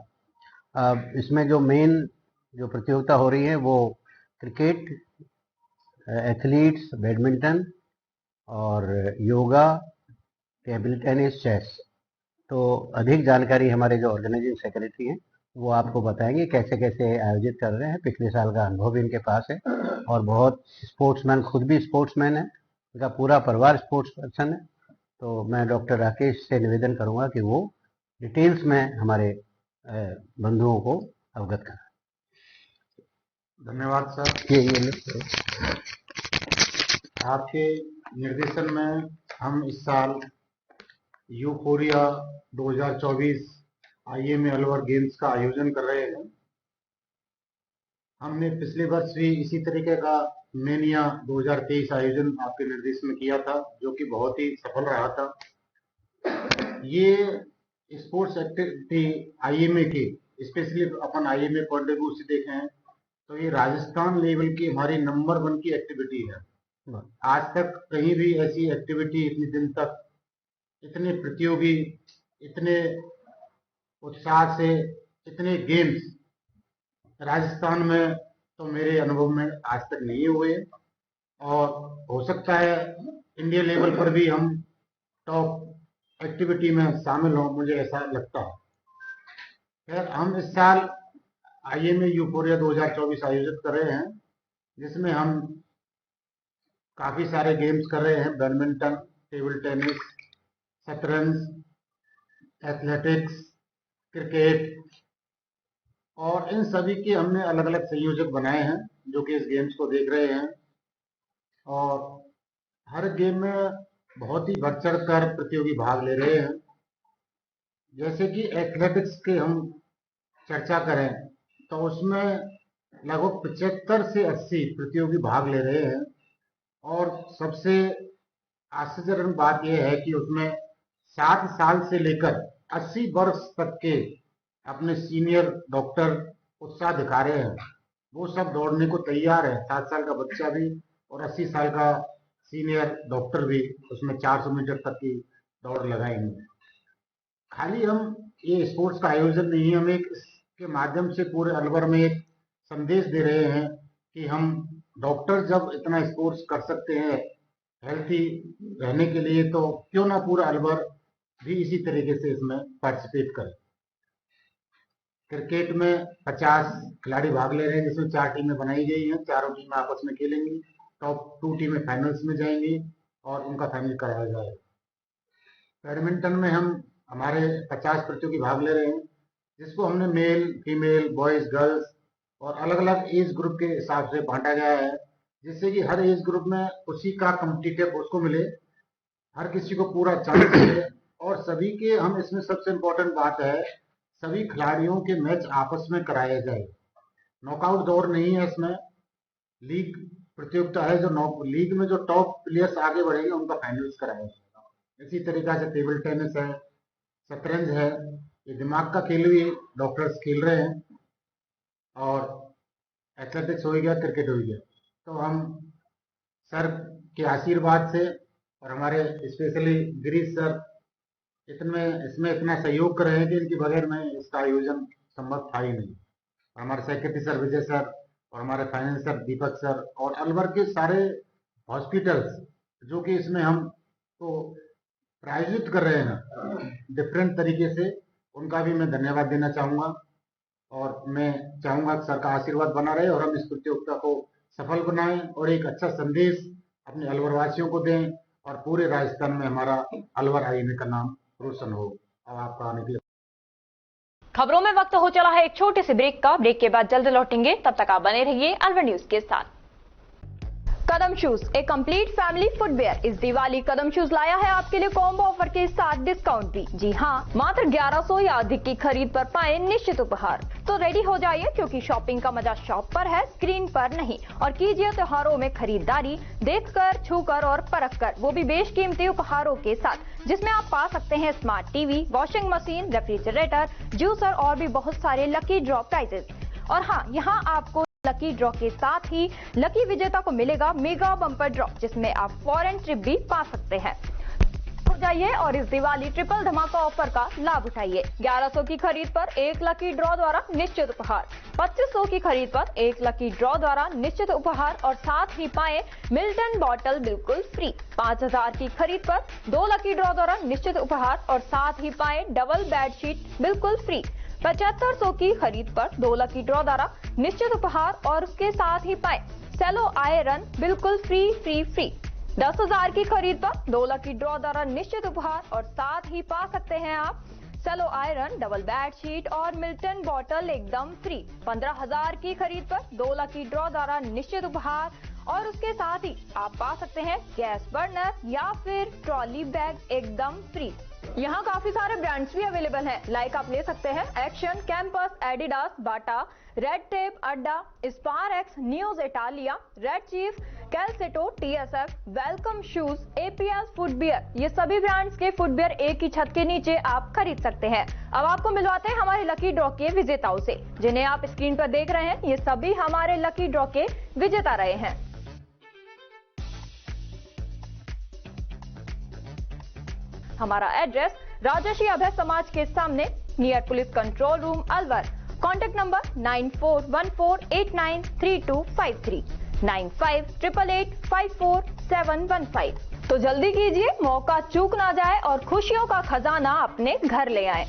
G: इसमें जो मेन जो प्रतियोगिता हो रही है वो क्रिकेट, एथलीट्स, बैडमिंटन और योगा, टेबल टेनिस, चेस। तो अधिक जानकारी हमारे जो ऑर्गेनाइजिंग सेक्रेटरी हैं वो आपको बताएंगे कैसे कैसे आयोजित कर रहे हैं। पिछले साल का अनुभव भी इनके पास है और बहुत स्पोर्ट्समैन, खुद भी स्पोर्ट्समैन है, इनका पूरा परिवार स्पोर्ट्स पर्सन है। तो मैं डॉक्टर राकेश से निवेदन करूंगा कि वो डिटेल्स में हमारे बंधुओं को अवगत करें।
H: धन्यवाद सर। आपके निर्देशन में हम इस साल यूफोरिया 2024 आईएमए अलवर गेम्स का आयोजन कर रहे हैं। हमने पिछले वर्ष भी इसी तरीके का मेनिया 2023 आयोजन आपके निर्देश में किया था जो कि बहुत ही सफल रहा था। ये स्पोर्ट्स एक्टिविटी आईएमए की, specially upon IMA point of view से देखें तो ये राजस्थान लेवल की हमारी नंबर 1 की एक्टिविटी है। आज तक कहीं भी ऐसी एक्टिविटी इतने दिन तक, इतने प्रतियोगी, इतने उत्साह से, इतने गेम्स राजस्थान में तो मेरे अनुभव में आज तक नहीं हुए। और हो सकता है इंडिया लेवल पर भी हम टॉप एक्टिविटी में शामिल हों, मुझे ऐसा लगता है। खैर, हम इस साल आईएमए यूफोरिया 2024 आयोजित कर रहे हैं जिसमें हम काफी सारे गेम्स कर रहे हैं। बैडमिंटन, टेबल टेनिस, शतरंज, एथलेटिक्स, क्रिकेट और इन सभी के हमने अलग अलग संयोजक बनाए हैं जो कि इस गेम्स को देख रहे हैं। और हर गेम में बहुत ही बढ़ चढ़ कर प्रतियोगी भाग ले रहे हैं। जैसे कि एथलेटिक्स के हम चर्चा करें तो उसमें लगभग 75 से 80 प्रतियोगी भाग ले रहे हैं। और सबसे आश्चर्यजनक बात यह है कि उसमें 60 साल से लेकर 80 वर्ष तक के अपने सीनियर डॉक्टर उत्साह दिखा रहे हैं। वो सब दौड़ने को तैयार है, 7 साल का बच्चा भी और 80 साल का सीनियर डॉक्टर भी उसमें 400 मीटर तक की दौड़ लगाएंगे। खाली हम ये स्पोर्ट्स का आयोजन नहीं, हम एक इसके माध्यम से पूरे अलवर में एक संदेश दे रहे हैं कि हम डॉक्टर जब इतना स्पोर्ट्स कर सकते हैं हेल्थी रहने के लिए, तो क्यों ना पूरा अलवर भी इसी तरीके से इसमें पार्टिसिपेट करे। क्रिकेट में 50 खिलाड़ी भाग ले रहे हैं, जिसमें 4 टीमें बनाई गई हैं। चारों टीमें आपस में खेलेंगी, टॉप 2 टीमें फाइनल्स में जाएंगी और उनका फाइनल कराया जाएगा। बैडमिंटन में हमारे 50 प्रतियोगी भाग ले रहे हैं, जिसको हमने मेल, फीमेल, बॉयज, गर्ल्स और अलग अलग एज ग्रुप के हिसाब से बांटा गया है, जिससे कि हर एज ग्रुप में उसी का कॉम्पिटिटिव उसको मिले, हर किसी को पूरा चांस मिले। और सभी के हम इसमें सबसे इम्पोर्टेंट बात है, सभी खिलाड़ियों के मैच आपस में कराए जाए। नॉकआउट दौर नहीं है, इसमें लीग प्रतियोगिता है। जो लीग में जो टॉप प्लेयर्स आगे बढ़ेंगे उनका फाइनल्स कराया जाएगा। इसी तरीका से टेबल टेनिस है, शतरंज है, ये दिमाग का खेल भी डॉक्टर्स खेल रहे हैं। और एथलेटिक्स हो गया, क्रिकेट हो गया। तो हम सर के आशीर्वाद से और हमारे स्पेशली गिरीश सर इसमें इतना सहयोग कर रहे हैं कि इनके बगैर में इसका आयोजन संभव था ही नहीं। हमारे सेक्रेटरी सर विजय सर और हमारे फाइनेंस सर दीपक सर और अलवर के सारे हॉस्पिटल्स जो कि इसमें हम तो प्रायोजित कर रहे हैं डिफरेंट तरीके से, उनका भी मैं धन्यवाद देना चाहूँगा। और मैं चाहूँगा कि सर का आशीर्वाद बना रहे और हम इस प्रतियोगिता को सफल बनाएं और एक अच्छा संदेश अपने अलवर वासियों को दें और पूरे राजस्थान में हमारा अलवर आईएमए का नाम रोशन हो। और आपका आने के लिए
A: खबरों में वक्त हो चला है एक छोटे से ब्रेक का। ब्रेक के बाद जल्द लौटेंगे, तब तक आप बने रहिए अलवर न्यूज के साथ। कदम शूज, एक कंप्लीट फैमिली फुटवेयर। इस दिवाली कदम शूज लाया है आपके लिए कॉम्बो ऑफर के साथ डिस्काउंट भी। जी हाँ, मात्र 1100 या अधिक की खरीद पर पाएं निश्चित उपहार। तो रेडी हो जाइए, क्योंकि शॉपिंग का मजा शॉप पर है, स्क्रीन पर नहीं। और कीजिए त्योहारों में खरीदारी देखकर, छूकर और परखकर, वो भी बेशकीमती उपहारों के साथ, जिसमें आप पा सकते हैं smart TV, washing machine, refrigerator, juicer और भी बहुत सारे लकी ड्रॉ प्राइजेस। और हाँ, यहाँ आपको लकी ड्रॉ के साथ ही लकी विजेता को मिलेगा मेगा बम्पर ड्रॉ, जिसमें आप फॉरेन ट्रिप भी पा सकते हैं। हो जाइए और इस दिवाली ट्रिपल धमाका ऑफर का लाभ उठाइए। 1100 की खरीद पर 1 लकी ड्रॉ द्वारा निश्चित उपहार, 2500 की खरीद पर 1 लकी ड्रॉ द्वारा निश्चित उपहार और साथ ही पाएं मिल्टन बॉटल बिल्कुल फ्री। 5000 की खरीद पर 2 लकी ड्रॉ द्वारा निश्चित उपहार और साथ ही पाएं डबल बेडशीट बिल्कुल फ्री। 7500 की खरीद पर 2 लकी ड्रॉ द्वारा निश्चित उपहार और उसके साथ ही पाएं सेलो आयरन बिल्कुल फ्री फ्री फ्री। 10,000 की खरीद पर 2 लकी ड्रॉ द्वारा निश्चित उपहार और साथ ही पा सकते हैं आप सेलो आयरन, डबल बेडशीट और मिल्टन बॉटल एकदम फ्री। 15,000 की खरीद पर 2 लकी ड्रॉ द्वारा निश्चित उपहार और उसके साथ ही आप पा सकते हैं गैस बर्नर या फिर ट्रॉली बैग एकदम फ्री। यहाँ काफी सारे ब्रांड्स भी अवेलेबल हैं, लाइक आप ले सकते हैं Action, Campus, Adidas, Bata, Red Tape, Adda, Sparx, News Italia, Red Chief, Calcetto, TSF, Welcome Shoes, APL footwear. ये सभी ब्रांड्स के फुटवियर एक ही छत के नीचे आप खरीद सकते हैं। अब आपको मिलवाते हैं हमारे लकी ड्रॉ के विजेताओं से, जिन्हें आप स्क्रीन पर देख रहे हैं। ये सभी हमारे लकी ड्रॉ के विजेता रहे हैं। हमारा एड्रेस राजर्षि अभय समाज के सामने, near police control room, Alwar. Contact number 9414893253, 9588854715। तो जल्दी कीजिए, मौका चूक ना जाए और खुशियों का खजाना अपने घर ले आए।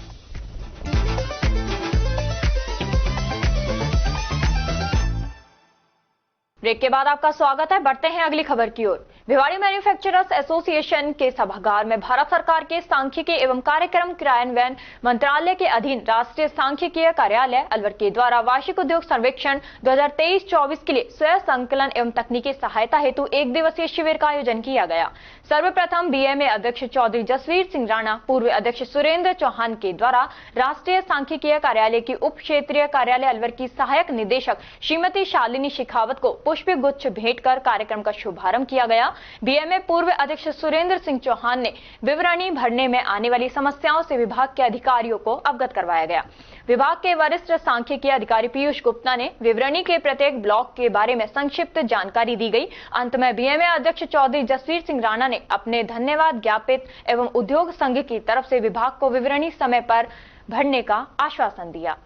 A: ब्रेक के बाद आपका स्वागत है। बढ़ते हैं अगली खबर की ओर। भिवाड़ी मैन्युफैक्चरर्स एसोसिएशन के सभागार में भारत सरकार के सांख्यिकी एवं कार्यक्रम क्रियान्वयन मंत्रालय के अधीन राष्ट्रीय सांख्यिकीय कार्यालय अलवर के द्वारा वार्षिक उद्योग सर्वेक्षण 2023-24 के लिए स्वयं संकलन एवं तकनीकी सहायता हेतु एक दिवसीय शिविर का आयोजन किया गया। सर्वप्रथम बीएमए अध्यक्ष चौधरी जसवीर सिंह राणा, पूर्व अध्यक्ष सुरेंद्र चौहान के द्वारा राष्ट्रीय सांख्यिकीय कार्यालय की उप क्षेत्रीय कार्यालय अलवर की सहायक निदेशक श्रीमती शालिनी शेखावत को पुष्प गुच्छ भेंट कर कार्यक्रम का शुभारंभ किया गया। बीएमए पूर्व अध्यक्ष सुरेंद्र सिंह चौहान ने विवरणी भरने में आने वाली समस्याओं से विभाग के अधिकारियों को अवगत करवाया गया। विभाग के वरिष्ठ सांख्यिकीय अधिकारी पीयूष गुप्ता ने विवरणी के प्रत्येक ब्लॉक के बारे में संक्षिप्त जानकारी दी गई। अंत में बीएमए अध्यक्ष चौधरी जसवीर सिंह राणा ने अपने धन्यवाद ज्ञापित एवं उद्योग संघ की तरफ से विभाग को विवरणी समय पर भरने का आश्वासन दिया।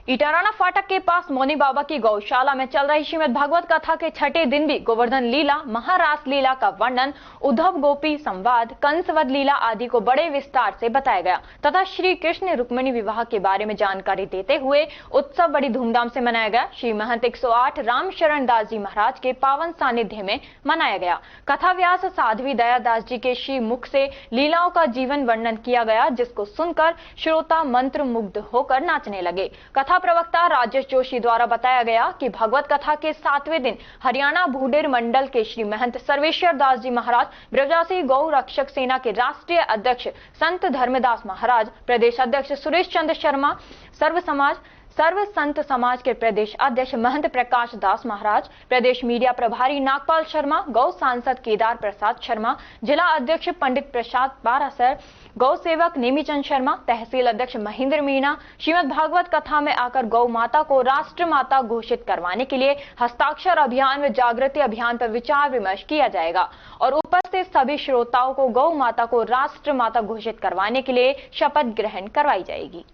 A: इटाराना फाटक के पास मौनी बाबा की गौशाला में चल रही श्रीमद् भागवत कथा के छठे दिन भी गोवर्धन लीला, महारास लीला का वर्णन, उद्धव गोपी संवाद, कंसवध लीला आदि को बड़े विस्तार से बताया गया तथा श्री कृष्ण रुक्मिणी विवाह के बारे में जानकारी देते हुए उत्सव बड़ी धूमधाम से मनाया गया। श्री महंत 108 रामशरण दास जी महाराज के पावन सानिध्य में मनाया गया। कथा व्यास साध्वी दया दास जी के श्री मुख से लीलाओं का जीवन वर्णन किया गया, जिसको सुनकर श्रोता मंत्र मुग्ध होकर नाचने लगे। कथा प्रवक्ता राजेश जोशी द्वारा बताया गया कि भगवत कथा के 7वें दिन हरियाणा भूडेर मंडल के श्री महंत सर्वेश्वर दास जी महाराज, ब्रजवासी गौ रक्षक सेना के राष्ट्रीय अध्यक्ष संत धर्मदास महाराज, प्रदेश अध्यक्ष सुरेश चंद्र शर्मा, सर्व संत समाज के प्रदेश अध्यक्ष महंत प्रकाश दास महाराज, प्रदेश मीडिया प्रभारी नागपाल शर्मा, गौ सांसद केदार प्रसाद शर्मा, जिला अध्यक्ष पंडित प्रसाद बारासर, गौ सेवक नेमीचंद शर्मा, तहसील अध्यक्ष महेंद्र मीणा, श्रीमद् भागवत कथा में आकर गौ माता को राष्ट्र माता घोषित करवाने के लिए हस्ताक्षर अभियान व जागृति अभियान पर विचार विमर्श किया जाएगा और उपस्थित सभी श्रोताओं को गौ माता को राष्ट्र माता घोषित करवाने के लिए शपथ ग्रहण करवाई जाएगी।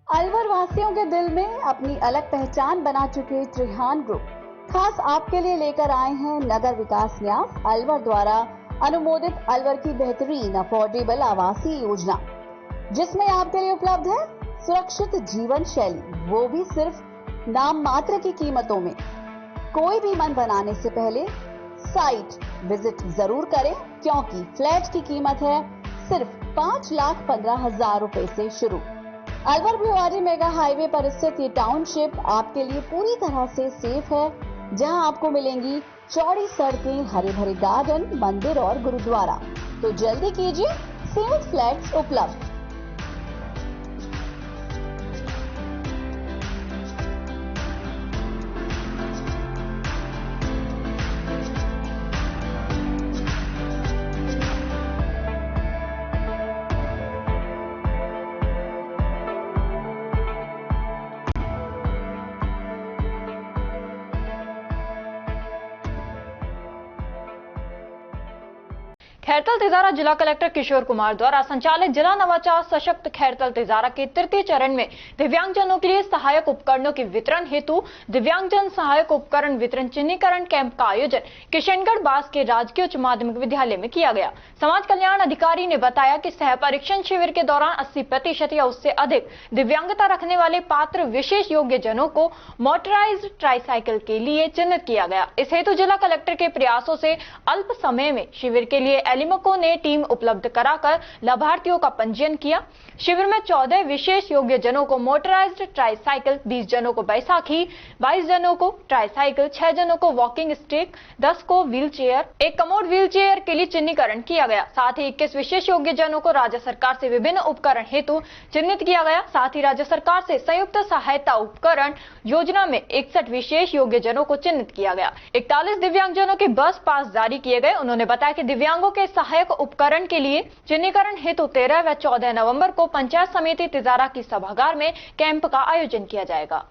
I: अलवर वासियों के दिल में अपनी अलग पहचान बना चुके त्रिहान ग्रुप खास आपके लिए लेकर आए हैं नगर विकास न्यास अलवर द्वारा अनुमोदित अलवर की बेहतरीन अफोर्डेबल आवासीय योजना, जिसमें आपके लिए उपलब्ध है सुरक्षित जीवन शैली, वो भी सिर्फ नाम मात्र की कीमतों में। कोई भी मन बनाने से पहले साइट विजिट जरूर करें, क्योंकि फ्लैट की कीमत है सिर्फ 5,15,000 रुपए से शुरू। अलवर भिवाड़ी मेगा हाईवे पर स्थित ये टाउनशिप आपके लिए पूरी तरह से सेफ है, जहां आपको मिलेंगी चौड़ी सड़कें, हरे भरे गार्डन, मंदिर और गुरुद्वारा। तो जल्दी कीजिए, सेफ फ्लैट्स उपलब्ध।
A: खैरतल तिजारा जिला कलेक्टर किशोर कुमार द्वारा संचालित जिला नवाचार सशक्त खैरतल तिजारा के तृतीय चरण में दिव्यांगजनों के लिए सहायक उपकरणों के वितरण हेतु दिव्यांगजन सहायक उपकरण वितरण चिन्हीकरण कैंप का आयोजन किशनगढ़ बास के राजकीय उच्च माध्यमिक विद्यालय में किया गया। समाज कल्याण अधिकारी ने बताया कि सह परीक्षण शिविर के दौरान 80% या उससे अधिक दिव्यांगता रखने वाले पात्र विशेष योग्य जनों को मोटराइज्ड ट्राईसाइकिल के लिए चिन्हित किया गया। इस हेतु जिला कलेक्टर के प्रयासों से अल्प समय में शिविर के लिए एलिमको ने टीम उपलब्ध कराकर लाभार्थियों का पंजीयन किया। शिविर में 14 विशेष योग्य जनों को मोटराइज्ड ट्राईसाइकिल, 20 जनों को बैसाखी, 22 जनों को ट्राईसाइकिल, 6 जनों को वॉकिंग स्टिक, 10 को व्हील चेयर, एक कमोड व्हील चेयर के लिए चिन्हीकरण किया गया। साथ ही 21 विशेष योग्य जनों को राज्य सरकार से विभिन्न उपकरण हेतु चिन्हित किया गया। साथ ही राज्य सरकार से संयुक्त सहायता उपकरण योजना में 61 विशेष योग्य जनों को चिन्हित किया गया। 41 दिव्यांगजनों के बस पास जारी किए गए। उन्होंने बताया कि दिव्यांगों के सहायक उपकरण के लिए चिन्हीकरण हेतु 13 व 14 नवंबर को पंचायत समिति तिजारा की सभागार में कैंप का आयोजन किया जाएगा।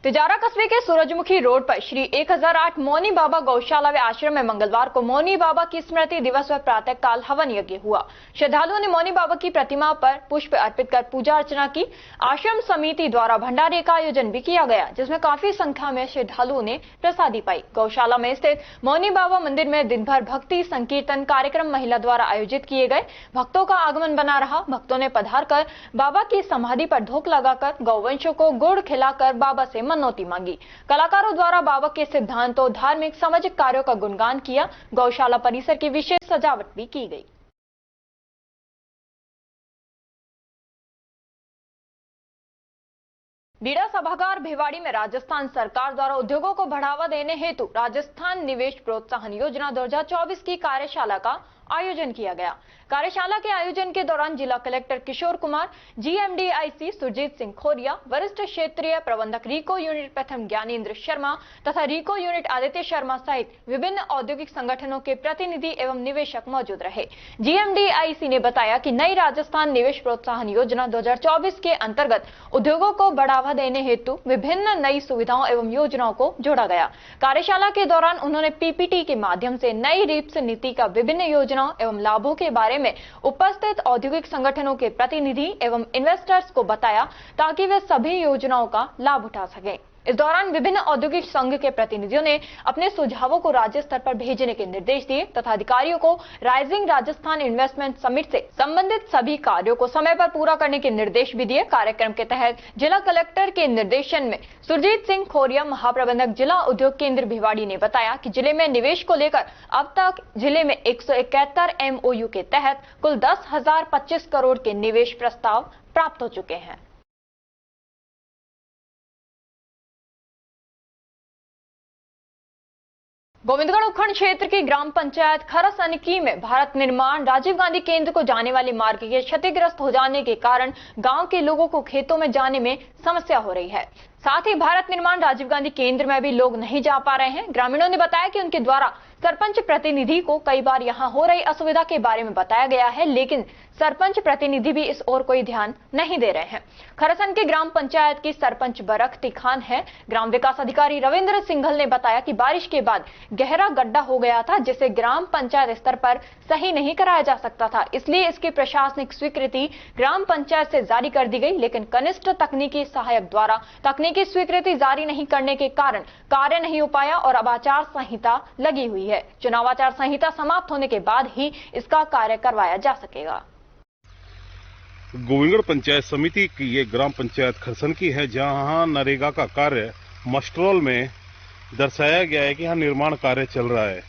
A: तिजारा कस्बे के सूरजमुखी रोड पर श्री 1008 मौनी बाबा गौशाला व आश्रम में मंगलवार को मौनी बाबा की स्मृति दिवस व प्रातःकाल हवन यज्ञ हुआ। श्रद्धालुओं ने मौनी बाबा की प्रतिमा पर पुष्प अर्पित कर पूजा अर्चना की। आश्रम समिति द्वारा भंडारे का आयोजन भी किया गया, जिसमें काफी संख्या में श्रद्धालुओं ने प्रसादी पाई। गौशाला में स्थित मौनी बाबा मंदिर में दिन भर भक्ति संकीर्तन कार्यक्रम महिला द्वारा आयोजित किए गए। भक्तों का आगमन बना रहा। भक्तों ने पधार कर बाबा की समाधि पर धूप लगाकर गौवंशों को गुड़ खिलाकर बाबा से मनौती मांगी। कलाकारों द्वारा बाबा के सिद्धांतों, धार्मिक सामाजिक कार्यों का गुणगान किया। गौशाला परिसर की विशेष सजावट भी की गई। बीड़ा सभागार भिवाड़ी में राजस्थान सरकार द्वारा उद्योगों को बढ़ावा देने हेतु राजस्थान निवेश प्रोत्साहन योजना 2024 की कार्यशाला का आयोजन किया गया। कार्यशाला के आयोजन के दौरान जिला कलेक्टर किशोर कुमार, GMDIC सुरजीत सिंह खोरिया, वरिष्ठ क्षेत्रीय प्रबंधक रीको यूनिट प्रथम ज्ञानेंद्र शर्मा तथा रीको यूनिट आदित्य शर्मा सहित विभिन्न औद्योगिक संगठनों के प्रतिनिधि एवं निवेशक मौजूद रहे। GMDIC ने बताया कि नई राजस्थान निवेश प्रोत्साहन योजना 2024 के अंतर्गत उद्योगों को बढ़ावा देने हेतु विभिन्न नई सुविधाओं एवं योजनाओं को जोड़ा गया। कार्यशाला के दौरान उन्होंने PPT के माध्यम से नई रीप्स नीति का विभिन्न योजनाओं एवं लाभों के बारे में उपस्थित औद्योगिक संगठनों के प्रतिनिधि एवं इन्वेस्टर्स को बताया, ताकि वे सभी योजनाओं का लाभ उठा सकें। इस दौरान विभिन्न औद्योगिक संघ के प्रतिनिधियों ने अपने सुझावों को राज्य स्तर पर भेजने के निर्देश दिए तथा अधिकारियों को राइजिंग राजस्थान इन्वेस्टमेंट समिट से संबंधित सभी कार्यों को समय पर पूरा करने के निर्देश भी दिए। कार्यक्रम के तहत जिला कलेक्टर के निर्देशन में सुरजीत सिंह खोरिया, महाप्रबंधक जिला उद्योग केंद्र भिवाड़ी ने बताया कि जिले में निवेश को लेकर अब तक जिले में 171 MOU के तहत कुल 10,025 करोड़ के निवेश प्रस्ताव प्राप्त हो चुके हैं। गोविंदगढ़ उपखंड क्षेत्र की ग्राम पंचायत खरसनकी में भारत निर्माण राजीव गांधी केंद्र को जाने वाले मार्ग के क्षतिग्रस्त हो जाने के कारण गांव के लोगों को खेतों में जाने में समस्या हो रही है। साथ ही भारत निर्माण राजीव गांधी केंद्र में भी लोग नहीं जा पा रहे हैं। ग्रामीणों ने बताया कि उनके द्वारा सरपंच प्रतिनिधि को कई बार यहां हो रही असुविधा के बारे में बताया गया है, लेकिन सरपंच प्रतिनिधि भी इस ओर कोई ध्यान नहीं दे रहे हैं। खरसन की ग्राम पंचायत की सरपंच बरखती खान है। ग्राम विकास अधिकारी रविंद्र सिंघल ने बताया कि बारिश के बाद गहरा गड्ढा हो गया था, जिसे ग्राम पंचायत स्तर पर सही नहीं कराया जा सकता था। इसलिए इसकी प्रशासनिक स्वीकृति ग्राम पंचायत से जारी कर दी गई, लेकिन कनिष्ठ तकनीकी सहायक द्वारा तकनीकी स्वीकृति जारी नहीं करने के कारण कार्य नहीं हो पाया और अब आचार संहिता लगी हुई है। चुनाव आचार संहिता समाप्त होने के बाद ही इसका कार्य करवाया जा सकेगा।
J: गोविंदगढ़ पंचायत समिति की ये ग्राम पंचायत खरसन की है, जहां नरेगा का कार्य मस्ट्रोल में दर्शाया गया है कि यहाँ निर्माण कार्य चल रहा है।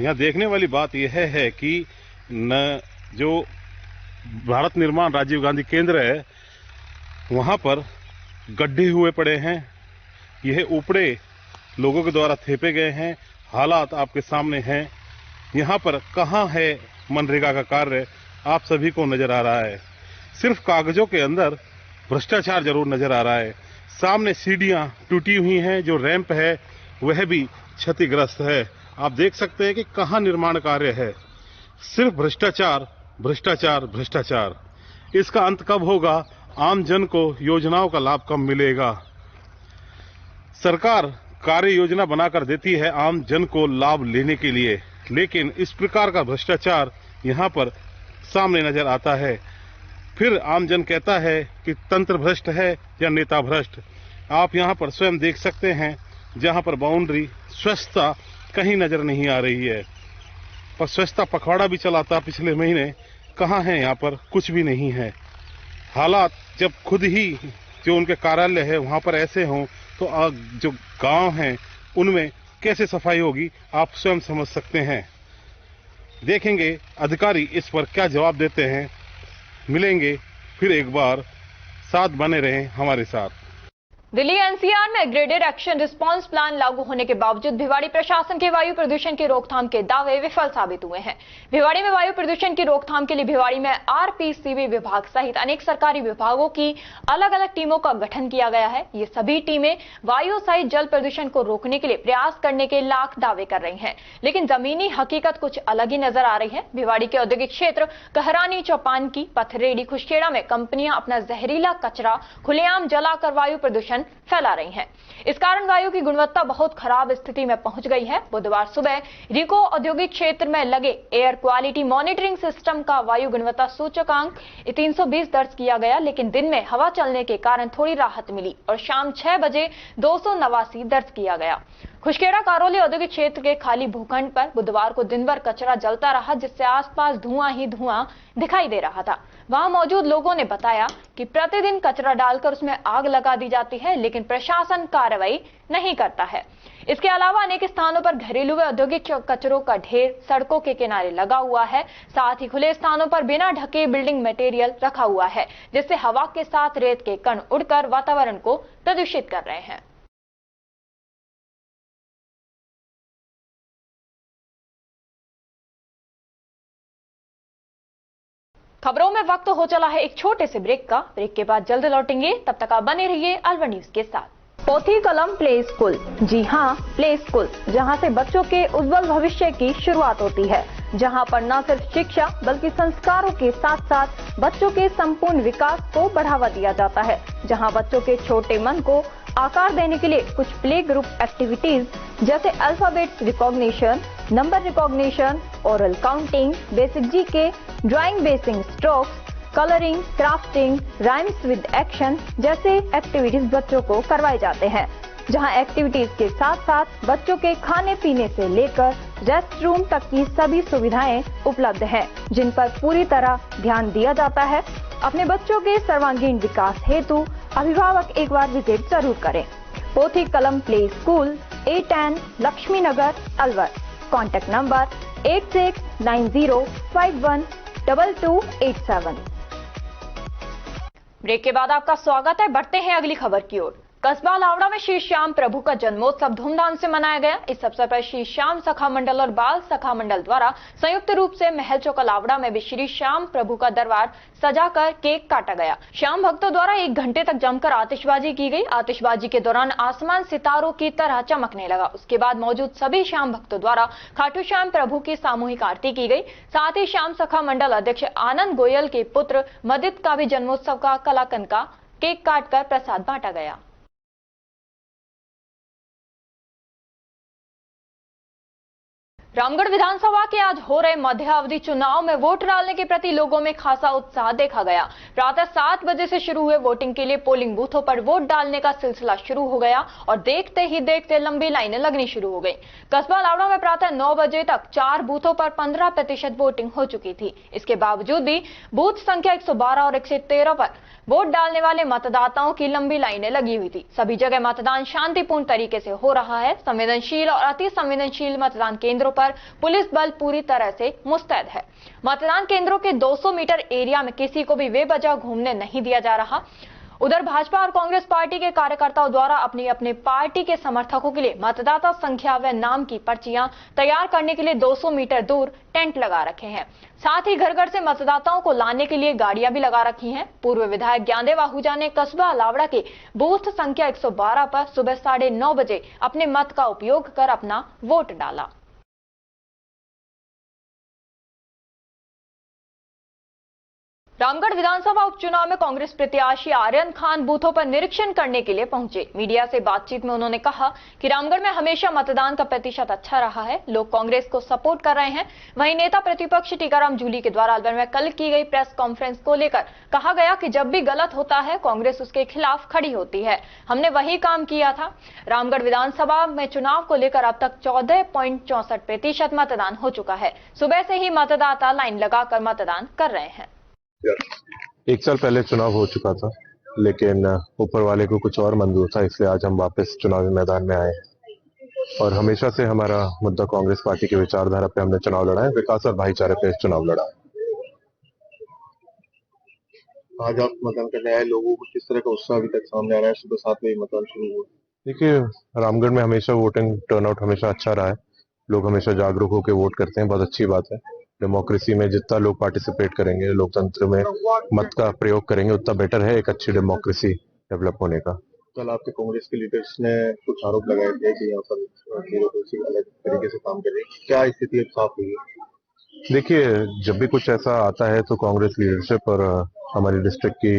J: यहाँ देखने वाली बात यह है कि जो भारत निर्माण राजीव गांधी केंद्र है वहां पर गड्ढे हुए पड़े हैं। यह ऊपड़े लोगों के द्वारा थेपे गए हैं। हालात आपके सामने हैं। यहाँ पर कहाँ है मनरेगा का कार्य, आप सभी को नजर आ रहा है। सिर्फ कागजों के अंदर भ्रष्टाचार जरूर नजर आ रहा है। सामने सीढ़ियां टूटी हुई हैं, जो रैंप है वह भी क्षतिग्रस्त है। आप देख सकते हैं कि कहाँ निर्माण कार्य है। सिर्फ भ्रष्टाचार, भ्रष्टाचार, भ्रष्टाचार। इसका अंत कब होगा? आम जन को योजनाओं का लाभ कब मिलेगा? सरकार कार्य योजना बनाकर देती है आम जन को लाभ लेने के लिए, लेकिन इस प्रकार का भ्रष्टाचार यहाँ पर सामने नजर आता है। फिर आम जन कहता है कि तंत्र भ्रष्ट है या नेता भ्रष्ट। आप यहाँ पर स्वयं देख सकते हैं, जहाँ पर बाउंड्री स्वच्छता कहीं नजर नहीं आ रही है। पर स्वच्छता पखवाड़ा भी चलाता पिछले महीने, कहाँ है? यहाँ पर कुछ भी नहीं है। हालात जब खुद ही जो उनके कार्यालय है वहां पर ऐसे हों तो जो गांव हैं उनमें कैसे सफाई होगी, आप स्वयं समझ सकते हैं। देखेंगे अधिकारी इस पर क्या जवाब देते हैं। मिलेंगे फिर एक बार, साथ बने रहें हमारे साथ।
A: दिल्ली NCR में ग्रेडेड एक्शन रिस्पांस प्लान लागू होने के बावजूद भिवाड़ी प्रशासन के वायु प्रदूषण की रोकथाम के दावे विफल साबित हुए हैं। भिवाड़ी में वायु प्रदूषण की रोकथाम के लिए भिवाड़ी में RPCB विभाग सहित अनेक सरकारी विभागों की अलग अलग टीमों का गठन किया गया है। ये सभी टीमें वायु सहित जल प्रदूषण को रोकने के लिए प्रयास करने के लाख दावे कर रही है, लेकिन जमीनी हकीकत कुछ अलग ही नजर आ रही है। भिवाड़ी के औद्योगिक क्षेत्र कहरानी, चौपान की, पथरेड़ी, खुशखेड़ा में कंपनियां अपना जहरीला कचरा खुलेआम जलाकर वायु प्रदूषण मटेरियल फैला रही हैं। इस कारण वायु की गुणवत्ता बहुत खराब स्थिति में पहुंच गई है। बुधवार सुबह रिको औद्योगिक क्षेत्र में लगे एयर क्वालिटी मॉनिटरिंग सिस्टम का वायु गुणवत्ता सूचकांक 320 दर्ज किया गया, लेकिन दिन में हवा चलने के कारण थोड़ी राहत मिली और शाम 6 बजे 289 दर्ज किया गया। खुशखेड़ा कारोली औद्योगिक क्षेत्र के खाली भूखंड पर बुधवार को दिन भर कचरा जलता रहा, जिससे आसपास धुआं ही धुआं दिखाई दे रहा था। वहां मौजूद लोगों ने बताया कि प्रतिदिन कचरा डालकर उसमें आग लगा दी जाती है, लेकिन प्रशासन कार्रवाई नहीं करता है। इसके अलावा अनेक स्थानों पर घरेलू व औद्योगिक कचरों का ढेर सड़कों के किनारे लगा हुआ है। साथ ही खुले स्थानों पर बिना ढके बिल्डिंग मटेरियल रखा हुआ है, जिससे हवा के साथ रेत के कण उड़कर वातावरण को प्रदूषित कर रहे हैं। खबरों में वक्त हो चला है एक छोटे से ब्रेक का। ब्रेक के बाद जल्द लौटेंगे, तब तक आप बने रहिए अलवर न्यूज के साथ। पोथी कलम प्ले स्कूल, जी हाँ, प्ले स्कूल, जहाँ से बच्चों के उज्जवल भविष्य की शुरुआत होती है, जहाँ पर न सिर्फ शिक्षा बल्कि संस्कारों के साथ साथ बच्चों के संपूर्ण विकास को बढ़ावा दिया जाता है, जहाँ बच्चों के छोटे मन को आकार देने के लिए कुछ प्ले ग्रुप एक्टिविटीज जैसे alphabet recognition, number recognition, oral counting, basic GK, drawing basic strokes, colouring, crafting, rhymes with action जैसे एक्टिविटीज बच्चों को करवाए जाते हैं, जहां एक्टिविटीज के साथ साथ बच्चों के खाने पीने से लेकर रेस्ट रूम तक की सभी सुविधाएं उपलब्ध हैं, जिन पर पूरी तरह ध्यान दिया जाता है। अपने बच्चों के सर्वांगीण विकास हेतु अभिभावक एक बार विजिट जरूर करें। Pothi Kalam play school, A10 Laxmi Nagar, Alwar. Contact number 8690512287। Break के बाद आपका स्वागत है। बढ़ते हैं अगली खबर की ओर। कस्बा लावड़ा में श्री श्याम प्रभु का जन्मोत्सव धूमधाम से मनाया गया। इस अवसर पर श्री श्याम सखा मंडल और बाल सखा मंडल द्वारा संयुक्त रूप से महल चौक लावड़ा में भी श्री श्याम प्रभु का दरबार सजाकर केक काटा गया। श्याम भक्तों द्वारा 1 घंटे तक जमकर आतिशबाजी की गई। आतिशबाजी के दौरान आसमान सितारों की तरह चमकने लगा। उसके बाद मौजूद सभी श्याम भक्तों द्वारा खाटू श्याम प्रभु की सामूहिक आरती की गई। साथ ही श्याम सखा मंडल अध्यक्ष आनंद गोयल के पुत्र मदित का भी जन्मोत्सव का कलाकंद का केक काटकर प्रसाद बांटा गया। रामगढ़ विधानसभा के आज हो रहे मध्यावधि चुनाव में वोट डालने के प्रति लोगों में खासा उत्साह देखा गया। प्रातः 7 बजे से शुरू हुए वोटिंग के लिए पोलिंग बूथों पर वोट डालने का सिलसिला शुरू हो गया और देखते ही देखते लंबी लाइनें लगनी शुरू हो गई। कस्बा लावड़ा में प्रातः 9 बजे तक 4 बूथों पर 15% वोटिंग हो चुकी थी। इसके बावजूद भी बूथ संख्या 112 और 113 पर वोट डालने वाले मतदाताओं की लंबी लाइनें लगी हुई थी। सभी जगह मतदान शांतिपूर्ण तरीके से हो रहा है। संवेदनशील और अति संवेदनशील मतदान केंद्रों पर पुलिस बल पूरी तरह से मुस्तैद है। मतदान केंद्रों के 200 मीटर एरिया में किसी को भी बेवजह घूमने नहीं दिया जा रहा। उधर भाजपा और कांग्रेस पार्टी के कार्यकर्ताओं द्वारा अपनी अपने पार्टी के समर्थकों के लिए मतदाता संख्या व नाम की पर्चियां तैयार करने के लिए 200 मीटर दूर टेंट लगा रखे हैं। साथ ही घर घर से मतदाताओं को लाने के लिए गाड़ियां भी लगा रखी हैं। पूर्व विधायक ज्ञानदेव आहूजा ने कस्बा लावड़ा के बूथ संख्या 112 पर सुबह 9:30 बजे अपने मत का उपयोग कर अपना वोट डाला। रामगढ़ विधानसभा उपचुनाव में कांग्रेस प्रत्याशी आर्यन खान बूथों पर निरीक्षण करने के लिए पहुंचे। मीडिया से बातचीत में उन्होंने कहा कि रामगढ़ में हमेशा मतदान का प्रतिशत अच्छा रहा है, लोग कांग्रेस को सपोर्ट कर रहे हैं। वहीं नेता प्रतिपक्ष टीकाराम जूली के द्वारा अलवर में कल की गई प्रेस कॉन्फ्रेंस को लेकर कहा गया कि जब भी गलत होता है कांग्रेस उसके खिलाफ खड़ी होती है। हमने वही काम किया था। रामगढ़ विधानसभा में चुनाव को लेकर अब तक 14.64% मतदान हो चुका है। सुबह से ही मतदाता लाइन लगाकर मतदान कर रहे हैं।
K: 1 साल पहले चुनाव हो चुका था, लेकिन ऊपर वाले को कुछ और मंजूर था, इसलिए आज हम वापस चुनावी मैदान में आए और हमेशा से हमारा मुद्दा कांग्रेस पार्टी की विचारधारा पे हमने चुनाव लड़ा है, विकास और भाईचारे पे चुनाव लड़ा है।
L: आज आप मतदान करने आए, लोगों को किस तरह का उत्साह अभी तक सामने आ रहा है? सुबह 7 बजे मतदान शुरू हुआ।
K: देखिए, रामगढ़ में हमेशा वोटिंग टर्नआउट हमेशा अच्छा रहा है। लोग हमेशा जागरूक होकर वोट करते हैं, बहुत अच्छी बात है। डेमोक्रेसी में जितना लोग पार्टिसिपेट करेंगे, लोकतंत्र में मत का प्रयोग करेंगे, उतना बेटर है एक अच्छी डेमोक्रेसी डेवलप होने का।
L: कल आपके कांग्रेस के लीडर्स ने कुछ आरोप लगाए थे कि यहाँ पर ब्यूरोक्रेसी अलग तरीके से काम कर रही है, क्या स्थिति अब साफ हुई है?
K: देखिए, जब भी कुछ ऐसा आता है तो कांग्रेस लीडरशिप और हमारी डिस्ट्रिक्ट की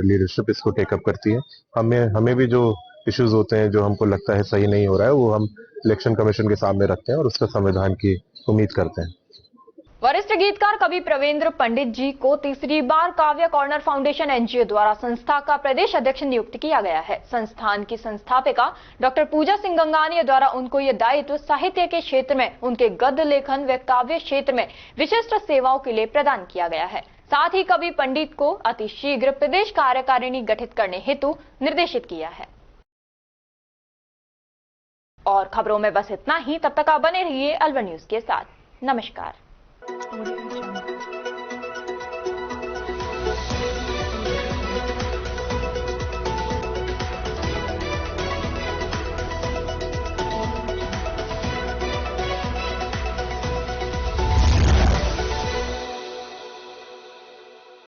K: लीडरशिप इसको टेकअप करती है। हमें भी जो इश्यूज होते हैं, जो हमको लगता है सही नहीं हो रहा है, वो हम इलेक्शन कमीशन के सामने रखते हैं और उसका समाधान की उम्मीद करते हैं।
A: वरिष्ठ गीतकार कवि प्रवेंद्र पंडित जी को तीसरी बार काव्य कॉर्नर फाउंडेशन एनजीओ द्वारा संस्था का प्रदेश अध्यक्ष नियुक्त किया गया है। संस्थान की संस्थापिका डॉक्टर पूजा सिंह गंगानिया द्वारा उनको यह दायित्व साहित्य के क्षेत्र में उनके गद्य लेखन व काव्य क्षेत्र में विशिष्ट सेवाओं के लिए प्रदान किया गया है। साथ ही कवि पंडित को अतिशीघ्र प्रदेश कार्यकारिणी गठित करने हेतु निर्देशित किया है। और खबरों में बस इतना ही। तब तक आप बने रहिए अलवर न्यूज के साथ। नमस्कार।